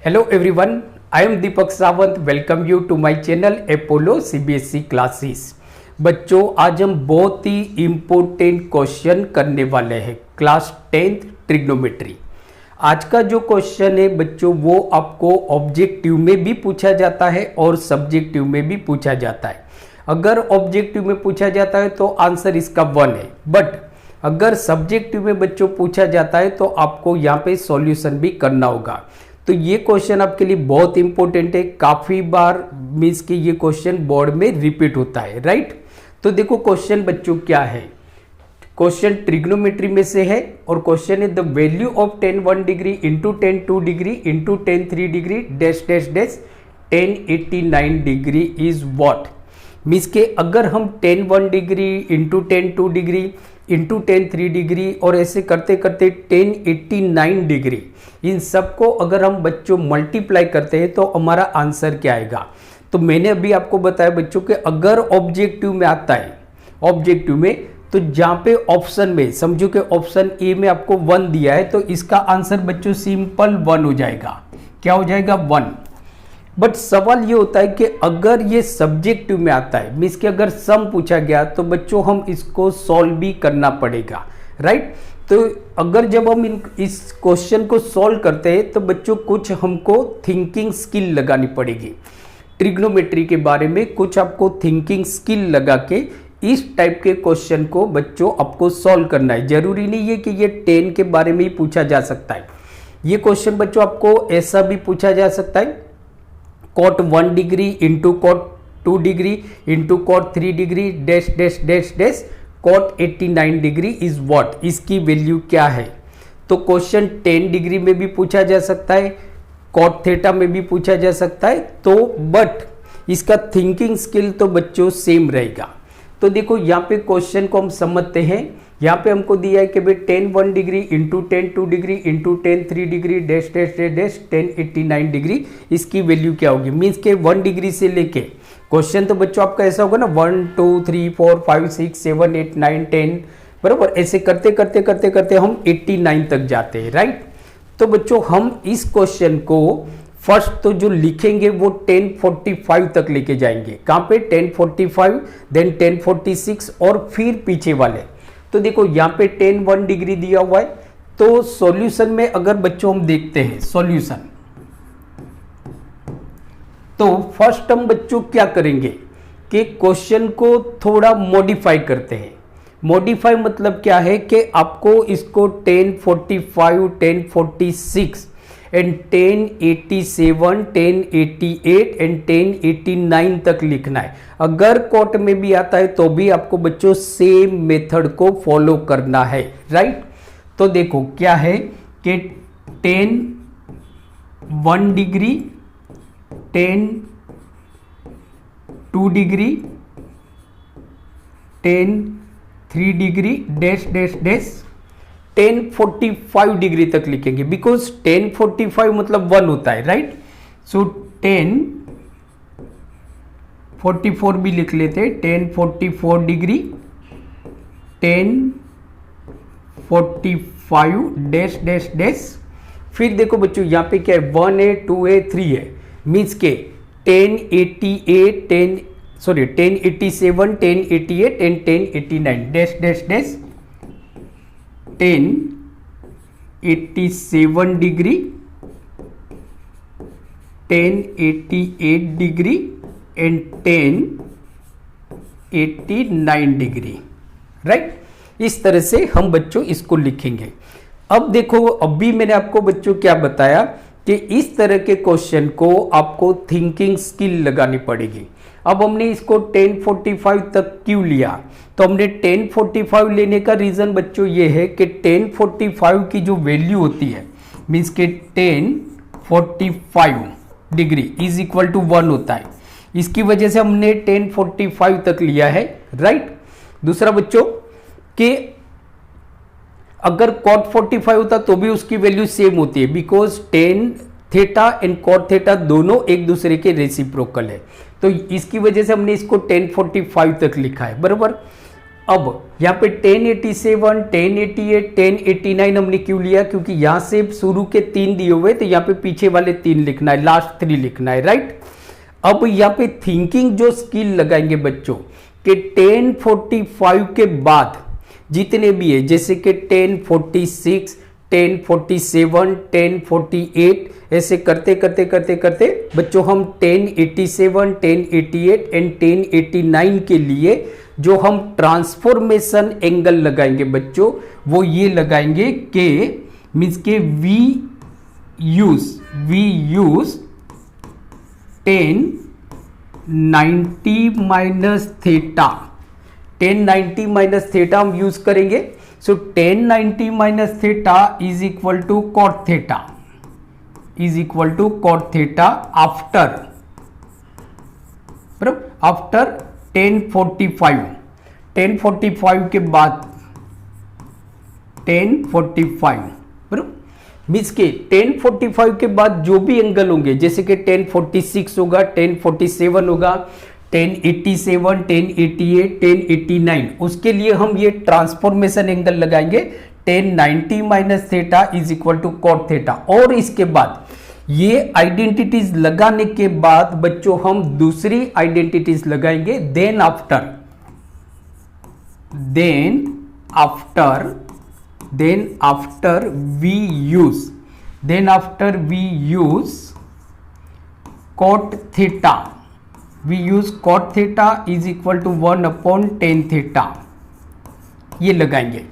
Hello everyone, I am Deepak Sawant. Welcome you to my channel Apollo CBSE classes. बच्चों, आज हम बहुत ही इम्पोर्टेंट क्वेश्चन करने वाले हैं क्लास 10th ट्रिग्नोमेट्री। आज का जो क्वेश्चन है बच्चों, वो आपको ऑब्जेक्टिव में भी पूछा जाता है और सब्जेक्टिव में भी पूछा जाता है। अगर ऑब्जेक्टिव में पूछा जाता है तो आंसर इसका 1 है, बट अगर सब्जेक्टिव में बच्चों पूछा जाता है तो आपको यहाँ पे सॉल्यूशन भी करना होगा। तो ये क्वेश्चन आपके लिए बहुत इंपॉर्टेंट है। काफी बार मीन्स कि ये क्वेश्चन बोर्ड में रिपीट होता है, राइट। तो देखो क्वेश्चन बच्चों क्या है। क्वेश्चन ट्रिग्नोमेट्री में से है और क्वेश्चन है the value of tan 1 degree into tan 2 degree into tan 3 degree dash dash dash tan 89 degree is what. Means के अगर हम tan 1 degree into tan 2 degree into tan 3 degree और ऐसे करते करते tan 89 डिग्री, इन सबको अगर हम बच्चों मल्टीप्लाई करते हैं तो हमारा आंसर क्या आएगा। तो मैंने अभी आपको बताया बच्चों कि अगर ऑब्जेक्टिव में आता है, ऑब्जेक्टिव में, तो जहाँ पे ऑप्शन में समझो कि ऑप्शन ए में आपको 1 दिया है तो इसका आंसर बच्चों सिंपल 1 हो जाएगा। क्या हो जाएगा? 1। बट सवाल ये होता है कि अगर ये सब्जेक्टिव में आता है, मीन्स कि अगर सम पूछा गया तो बच्चों हम इसको सॉल्व भी करना पड़ेगा, राइट। तो अगर जब हम इस क्वेश्चन को सॉल्व करते हैं तो बच्चों कुछ हमको थिंकिंग स्किल लगानी पड़ेगी। ट्रिग्नोमेट्री के बारे में कुछ आपको थिंकिंग स्किल लगा के इस टाइप के क्वेश्चन को बच्चों आपको सॉल्व करना है। जरूरी नहीं है कि ये 10 के बारे में ही पूछा जा सकता है। ये क्वेश्चन बच्चों आपको ऐसा भी पूछा जा सकता है, cot 1 degree into cot 2 degree into cot 3 degree dash dash dash dash cot 89 degree is what. इसकी वैल्यू क्या है। तो क्वेश्चन 10 डिग्री में भी पूछा जा सकता है, cot थीटा में भी पूछा जा सकता है। तो बट इसका थिंकिंग स्किल तो बच्चों सेम रहेगा। तो देखो यहाँ पे क्वेश्चन को हम समझते हैं। यहाँ पे हमको दिया है कि भाई tan 1 degree into tan 2 degree into tan 3 degree dash dash dash dash tan 89 degree, इसकी वैल्यू क्या होगी। मीन्स के 1 डिग्री से लेके क्वेश्चन तो बच्चों आपका ऐसा होगा ना 1 2 3 4 5 6 7 8 9 10, बराबर। ऐसे करते करते करते करते हम 89 तक जाते हैं, राइट। तो बच्चों हम इस क्वेश्चन को फर्स्ट तो जो लिखेंगे वो 1045 तक लेके जाएंगे। कहाँ पे? 1045, देन 1046 और फिर पीछे वाले। तो देखो यहाँ पे tan 1 डिग्री दिया हुआ है। तो सॉल्यूशन में अगर बच्चों हम देखते हैं सॉल्यूशन, तो फर्स्ट हम बच्चों क्या करेंगे कि क्वेश्चन को थोड़ा मॉडिफाई करते हैं। मॉडिफाई मतलब क्या है कि आपको इसको 1045, 1046 एंड 1087, 1088 एंड 1089 तक लिखना है। अगर कोट में भी आता है तो भी आपको बच्चों सेम मेथड को फॉलो करना है, राइट। तो देखो क्या है कि tan 1 degree, tan 2 degree, tan 3 degree dash dash dash 1045 degree तक लिखेंगे, बिकॉज 1045 मतलब 1 होता है, राइट। सो 1044 भी लिख लेते हैं, 1044 डिग्री, 1045 डैश डैश डैश। फिर देखो बच्चों यहाँ पे क्या है, 1 है, 2 है, 3 है। मीन्स के 1088, 1087, 1088 and 1089 dash dash dash 1087 degree, 1088 degree and 1089 degree, right. इस तरह से हम बच्चों इसको लिखेंगे। अब देखो अभी मैंने आपको बच्चों क्या बताया कि इस तरह के क्वेश्चन को आपको थिंकिंग स्किल लगानी पड़ेगी। अब हमने इसको 1045 तक क्यों लिया, तो हमने 1045 लेने का रीजन बच्चों ये है कि 1045 की जो वैल्यू होती है, मीन्स के 1045 डिग्री इज इक्वल टू 1 होता है। इसकी वजह से हमने 1045 तक लिया है, राइट। दूसरा बच्चों कि अगर cot 45 होता तो भी उसकी वैल्यू सेम होती है, because tan theta and cot theta दोनों एक दूसरे के रेसिप्रोकल है। तो इसकी वजह से हमने इसको 1045 तक लिखा है, बराबर। अब यहाँ पे 1087, 1088, 1089 हमने क्यों लिया, क्योंकि यहां से शुरू के 3 दिए हुए तो यहाँ पे पीछे वाले 3 लिखना है, लास्ट 3 लिखना है, राइट। अब यहाँ पे थिंकिंग जो स्किल लगाएंगे बच्चों कि 1045 के बाद जितने भी है, जैसे कि 1046, 1047, 1048, ऐसे करते करते करते करते बच्चों हम 1087, 1088 एंड 1089 के लिए जो हम ट्रांसफॉर्मेशन एंगल लगाएंगे बच्चों, वो ये लगाएंगे कि मीन्स के we use 1090 minus theta, 1090 minus theta हम यूज करेंगे। So 1090 minus theta is equal to cot theta, is equal to cot theta after, बराबर, आफ्टर 1045, 1045 के बाद 1045, बराबर, मीन्स के 1045 के बाद जो भी एंगल होंगे, जैसे कि 1046 होगा, 1047 होगा, 1087, 1088, 1089, उसके लिए हम ये ट्रांसफॉर्मेशन एंगल लगाएंगे 1090 minus theta is equal to cot theta. और इसके बाद ये आइडेंटिटीज लगाने के बाद बच्चों हम दूसरी आइडेंटिटीज लगाएंगे। Then after we use cot theta, we use cot theta is equal to 1/10 theta, ये लगाएंगे।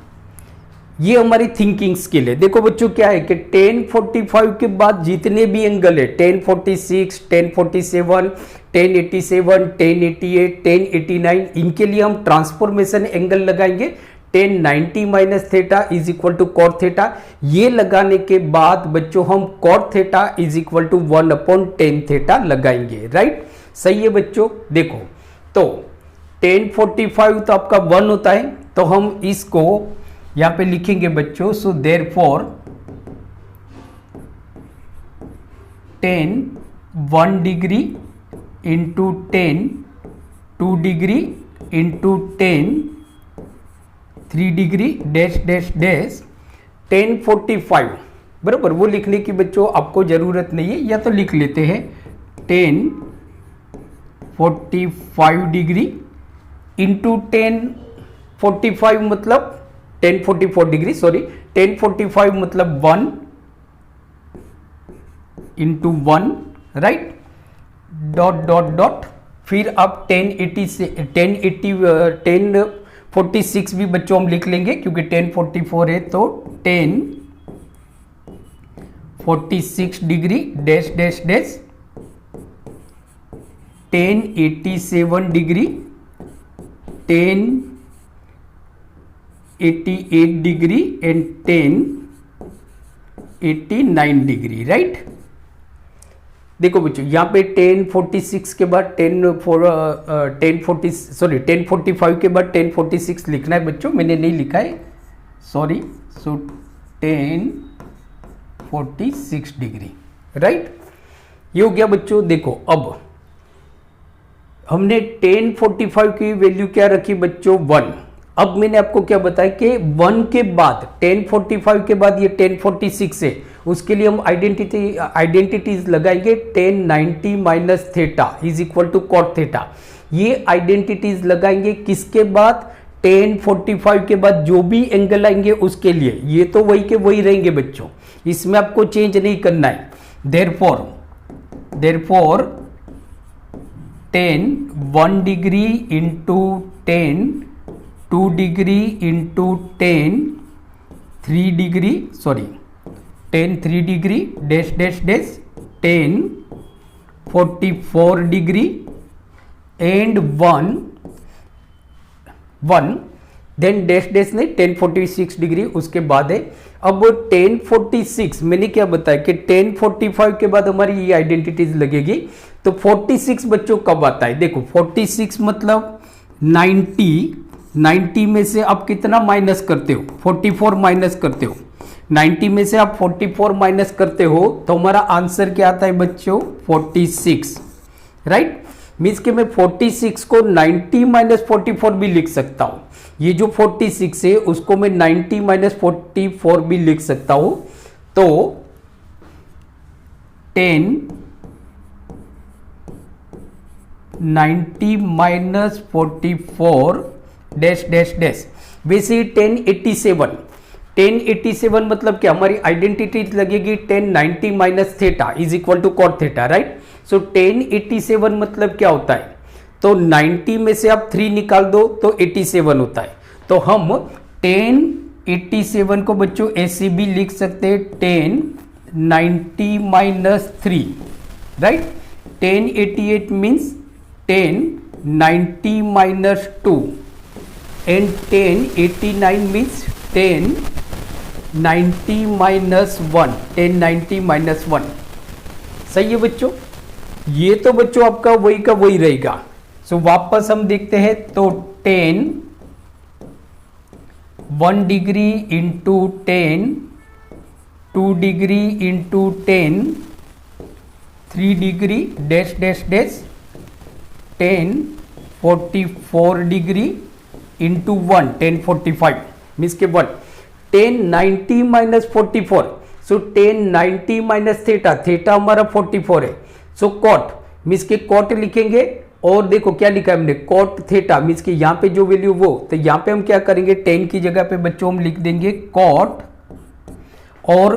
ये हमारी थिंकिंग स्किल है। देखो बच्चों क्या है कि 1045 के बाद जितने भी एंगल है, 1046, 1047, 1087, 1088, 1089, इनके लिए हम ट्रांसफॉर्मेशन एंगल लगाएंगे 1090 minus theta is equal to cot theta. ये लगाने के बाद बच्चों हम cot theta is equal to 1/10 theta लगाएंगे, राइट। सही है बच्चों। देखो तो 1045 तो आपका 1 होता है, तो हम इसको यहां पे लिखेंगे बच्चों। So therefore 10 1 degree into 10 2 degree into 10 3 degree dash dash dash 1045, बराबर। वो लिखने की बच्चों आपको जरूरत नहीं है, या तो लिख लेते हैं 1045 डिग्री इंटू 1045 मतलब 1044 डिग्री, सॉरी 1045 मतलब 1 into 1, right, dot dot dot. फिर अब 1046 भी बच्चों हम लिख लेंगे क्योंकि 1044 है, तो 1046 degree dash dash dash 1087 degree 1088 degree and 1089 degree, right. देखो बच्चों यहाँ पे 1046 के बाद 1045 के बाद 1046 लिखना है बच्चों, मैंने नहीं लिखा है, सॉरी। सो 1046 डिग्री, राइट। ये हो गया बच्चों। देखो अब हमने 1045 की वैल्यू क्या रखी बच्चों, 1। अब मैंने आपको क्या बताया कि 1 के बाद 1045 के बाद ये 1046 है, उसके लिए हम आइडेंटिटीज लगाएंगे 1090 minus theta is equal to cot theta. ये आइडेंटिटीज लगाएंगे किसके बाद, 1045 के बाद जो भी एंगल आएंगे उसके लिए। ये तो वही के वही रहेंगे बच्चों, इसमें आपको चेंज नहीं करना है। Therefore 10 1 degree into 10 2 degree into 10 3 degree, sorry 10 3 degree dash dash dash 1044 degree and 1 then dash dash नहीं 1046 डिग्री उसके बाद है। अब 1046 मैंने क्या बताया कि 1045 के बाद हमारी ये आइडेंटिटीज लगेगी, तो 46 बच्चों कब आता है, देखो 46 मतलब 90 में से आप कितना माइनस करते हो, 44 माइनस करते हो। 90 में से आप 44 माइनस करते हो तो हमारा आंसर क्या आता है बच्चों, 46, राइट। मीन्स कि मैं 46 को 90 माइनस 44 भी लिख सकता हूं। ये जो 46 है उसको मैं 90 माइनस 44 भी लिख सकता हूं। तो 10 90 माइनस 44 डैश डैश डैश, वैसे 1087 मतलब क्या, हमारी आइडेंटिटी लगेगी 1090 minus theta is equal to cot theta, right. So 1087 मतलब क्या होता है, तो 90 में से आप 3 निकाल दो तो 87 होता है। तो हम 1087 को बच्चों ऐसे भी लिख सकते हैं 1090 minus 3, right. 1088 means 1090 minus 2 and 1089 means 1090 minus 1, 1090 minus 1। सही है बच्चों, ये तो बच्चों आपका वही का वही रहेगा। सो वापस हम देखते हैं, तो 10 1 degree into 10 2 degree into 10 3 degree dash dash dash 1044 degree into 1 1045 means के 1 1090 माइनस 44। सो 1090 माइनस थीटा, थीटा हमारा 44 है। सो कॉट मीन्स के कॉट लिखेंगे, और देखो क्या लिखा है हमने, कॉट थीटा मीन्स कि यहाँ पे जो वैल्यू वो, तो यहाँ पे हम क्या करेंगे 10 की जगह पे बच्चों हम लिख देंगे कॉट, और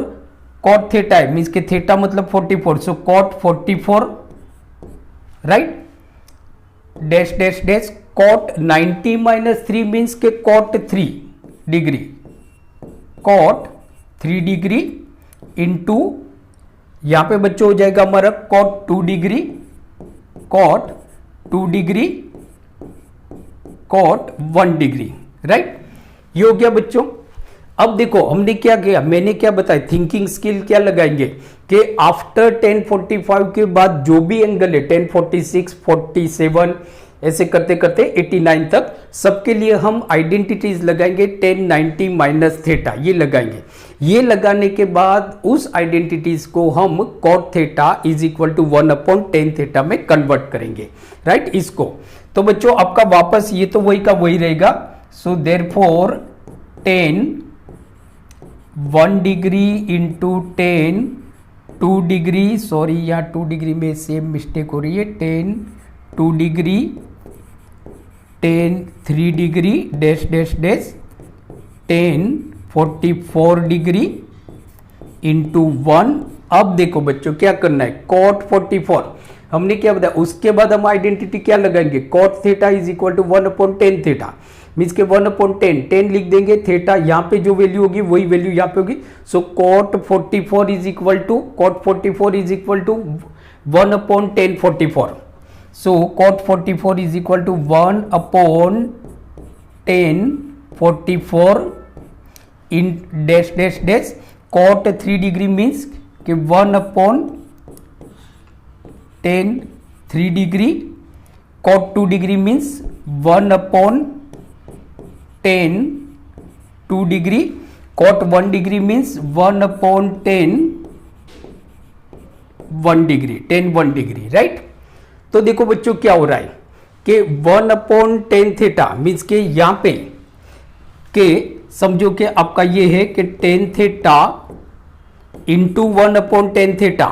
कॉट थीटा है मीन्स कि थीटा मतलब 44, so cot 44, right, dash dash dash cot 90 minus 3 means के cot 3 degree, cot 3 degree into यहां पे बच्चों हो जाएगा हमारा cot 2 degree, cot 2 degree, cot 1 degree, right. ये हो गया बच्चों। अब देखो हमने क्या किया, मैंने क्या बताया, थिंकिंग स्किल क्या लगाएंगे कि आफ्टर 1045 के बाद जो भी एंगल है 1046 47 ऐसे करते करते 89 तक सबके लिए हम आइडेंटिटीज लगाएंगे 1090 माइनस थीटा, ये लगाएंगे। ये लगाने के बाद उस आइडेंटिटीज को हम cot theta is equal to 1/10 theta में कन्वर्ट करेंगे, राइट, इसको। तो बच्चों आपका वापस ये तो वही का वही रहेगा। So therefore 10 1 degree into 10 2 degree, sorry यहाँ 2 डिग्री में सेम मिस्टेक हो रही है, 10 2 degree 10 3 degree dash dash dash 10 44 degree into 1। अब देखो बच्चों क्या करना है, कॉट 44 हमने क्या बताया, उसके बाद हम आइडेंटिटी क्या लगाएंगे, cot theta is equal to 1/10 theta means के 1/10 10 लिख देंगे, थीटा यहाँ पे जो वैल्यू होगी वही वैल्यू यहाँ पे होगी। So cot 44 is equal to 1/10 44। So cot 44 is equal to 1/10 44 in dash dash dash cot 3 degree means कि 1/10 3 degree, cot 2 degree means 1/10 2 degree, cot 1 degree means 1/10 1 degree 10 1 degree, right। तो देखो बच्चों क्या हो रहा है कि 1/10 थीटा मीन्स के यहां पे के समझो कि आपका ये है कि 10 theta into 1/10 theta.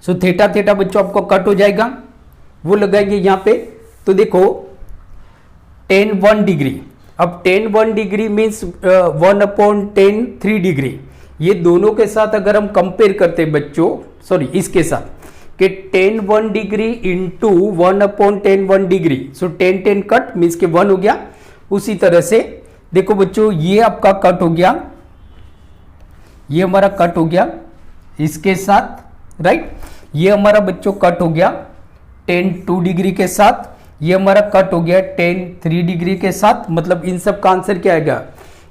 So theta theta बच्चों आपको कट हो जाएगा, वो लगाएंगे यहां पे। तो देखो 10 1 डिग्री, अब 10 1 डिग्री मीन्स 1/10 3 डिग्री, ये दोनों के साथ अगर हम कंपेयर करते हैं बच्चों, सॉरी इसके साथ कि 10 1 डिग्री इंटू 1/10 1 डिग्री, सो 10 10 कट मीन्स के 1 हो गया। उसी तरह से देखो बच्चों ये आपका कट हो गया, ये हमारा कट हो गया इसके साथ, राइट। ये हमारा बच्चों कट हो गया 10 2 डिग्री के साथ, ये हमारा कट हो गया 10 3 डिग्री के साथ। मतलब इन सब का आंसर क्या आएगा,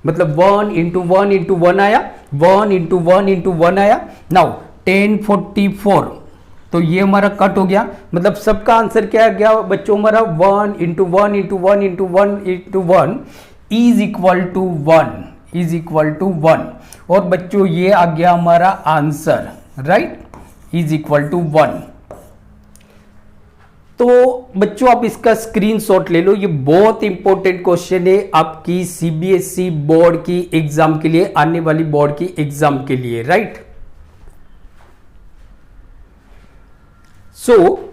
मतलब 1 इंटू 1 इंटू 1 आया, 1 इंटू 1 इंटू 1 आया। नाउ 10 44, तो ये हमारा कट हो गया, मतलब सबका आंसर क्या आ गया बच्चों हमारा 1 into 1 into 1 into 1 into 1 is equal to 1 is equal to 1। और बच्चों ये आ गया हमारा answer, right, is equal to 1। तो बच्चों आप इसका स्क्रीनशॉट ले लो, ये बहुत इंपॉर्टेंट क्वेश्चन है आपकी सीबीएसई बोर्ड की एग्जाम के लिए, आने वाली बोर्ड की एग्जाम के लिए, राइट। सो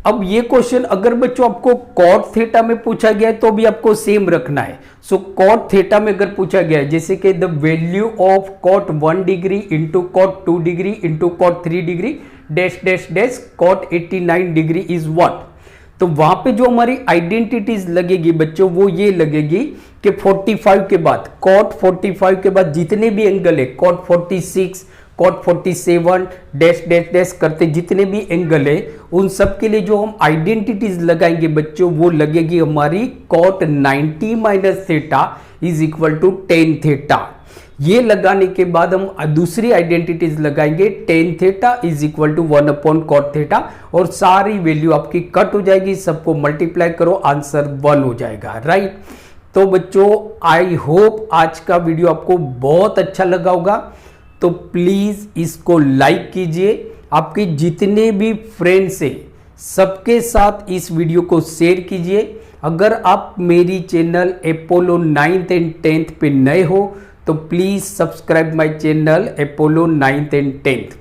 अब ये क्वेश्चन अगर बच्चों आपको कॉट थीटा में पूछा गया है तो भी आपको सेम रखना है। सो कॉट थीटा में अगर पूछा गया है जैसे कि the value of cot 1 degree into cot 2 degree into cot 3 degree dash dash dash cot 89 degree is what, तो वहां पे जो हमारी आइडेंटिटीज लगेगी बच्चों वो ये लगेगी कि 45 के बाद, कॉट 45 के बाद जितने भी एंगल है, cot 46, cot 47 dash dash dash करते जितने भी एंगल है उन सब के लिए जो हम आइडेंटिटीज लगाएंगे बच्चों वो लगेगी हमारी cot 90 minus theta is equal to tan theta. ये लगाने के बाद हम दूसरी आइडेंटिटीज लगाएंगे, tan theta is equal to 1 upon cot theta, और सारी वैल्यू आपकी कट हो जाएगी, सबको मल्टीप्लाई करो, आंसर 1 हो जाएगा, राइट। तो बच्चों आई होप आज का वीडियो आपको बहुत अच्छा लगा होगा, तो प्लीज इसको लाइक कीजिए, आपके जितने भी फ्रेंड्स हैं सबके साथ इस वीडियो को शेयर कीजिए। अगर आप मेरी channel Apollo 9th and 10th पे नए हो तो please subscribe my channel Apollo 9th and 10th।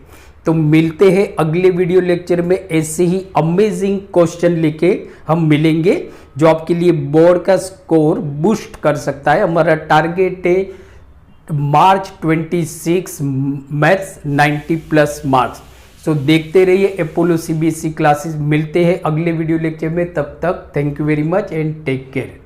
तो मिलते हैं अगले वीडियो लेक्चर में, ऐसे ही अमेजिंग क्वेश्चन लेके हम मिलेंगे जो आपके लिए बोर्ड का स्कोर बूस्ट कर सकता है। हमारा टारगेट है मार्च 26 मैथ्स 90+ मार्क्स। सो देखते रहिए अपोलो सीबीएसई क्लासेस। मिलते हैं अगले वीडियो लेक्चर में, तब तक thank you very much and take care.